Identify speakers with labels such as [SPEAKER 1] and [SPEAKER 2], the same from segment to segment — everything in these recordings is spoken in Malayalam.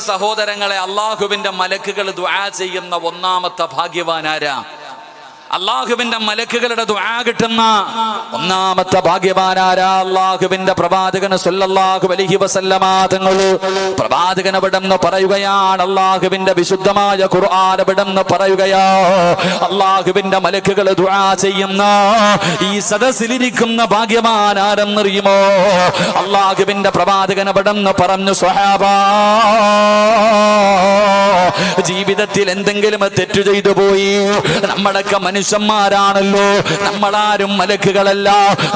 [SPEAKER 1] സഹോദരങ്ങളെ, അള്ളാഹുവിന്റെ മലക്കുകൾ ദുആ ചെയ്യുന്ന ഒന്നാമത്തെ ഭാഗ്യവാനാരാ? അള്ളാഹുവിന്റെ മലക്കുകളുടെ ദുആ കിട്ടുന്ന ഒന്നാമത്തെ ഭാഗ്യവാനാരാ? അള്ളാഹുവിന്റെ പ്രവാചകൻ സല്ലല്ലാഹു അലൈഹി വസല്ലമ തങ്ങൾ പ്രവാചകൻ അവിടെന്ന് പറയുകയാണ്, അള്ളാഹുവിന്റെ വിശുദ്ധമായ ഖുർആൻ അവിടെന്ന് പറയുകയാ, അള്ളാഹുവിന്റെ മലക്കുകൾ ദുആ ചെയ്യുന്ന ഈ സദസ്സിലിരിക്കുന്ന ഭാഗ്യവാൻ ആരെന്നറിയുമോ? അള്ളാഹുവിന്റെ പ്രവാചകൻ അവിടെന്ന് പറഞ്ഞു, സ്വഹാബാ, ജീവിതത്തിൽ എന്തെങ്കിലും തെറ്റു ചെയ്തു പോയി, നമ്മളൊക്കെ മനുഷ്യന്മാരാണല്ലോ, നമ്മളാരും മലക്കുകളല്ല,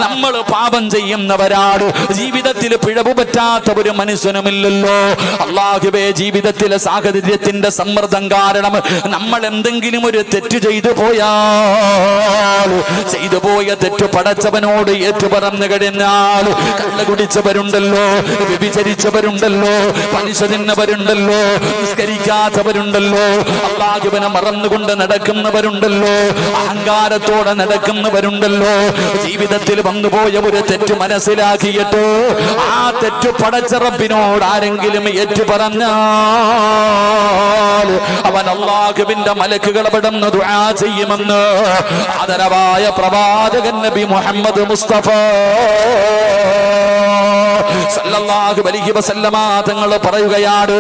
[SPEAKER 1] നമ്മൾ പാപം ചെയ്യുന്നവരാണ്, ജീവിതത്തിൽ പിഴവ് പറ്റാത്ത ഒരു മനുഷ്യനുമില്ലല്ലോ. അല്ലാഹുവേ, ജീവിതത്തിലെ സാഹചര്യത്തിന്റെ സമ്മർദ്ദം കാരണം നമ്മൾ എന്തെങ്കിലും ഒരു തെറ്റ് ചെയ്തു പോയാൽ, ചെയ്തു പോയ തെറ്റ് പടച്ചവനോട് ഏറ്റുപറഞ്ഞു കഴിഞ്ഞാൽ, കള്ള് കുടിച്ചവരുണ്ടല്ലോ, വ്യഭിചരിച്ചവരുണ്ടല്ലോ, പലിശ തിന്നവരുണ്ടല്ലോ, നിസ്കരിക്കാത്തവരുണ്ടല്ലോ, അല്ലാഹുവിനെ മറന്നുകൊണ്ട് നടക്കുന്നവരുണ്ടല്ലോ, അഹങ്കാരത്തോടെ നടക്കുന്നവരുണ്ടല്ലോ. ജീവിതത്തിൽ വന്നുപോയ ഒരു തെറ്റ് മനസ്സിലാക്കിയിട്ട് ആ തെറ്റ് പടച്ച റബ്ബിനോട് ആരെങ്കിലും ഏറ്റുപറഞ്ഞാൽ അവൻ അല്ലാഹുവിന്റെ മലക്കുകൾ അവിടുന്ന് ദുആ ചെയ്യുമെന്ന് ആദരവായ പ്രവാചകൻ നബി മുഹമ്മദ് മുസ്തഫ സല്ലല്ലാഹു അലൈഹി വസല്ലമ തങ്ങൾ പറയുകയാണ്.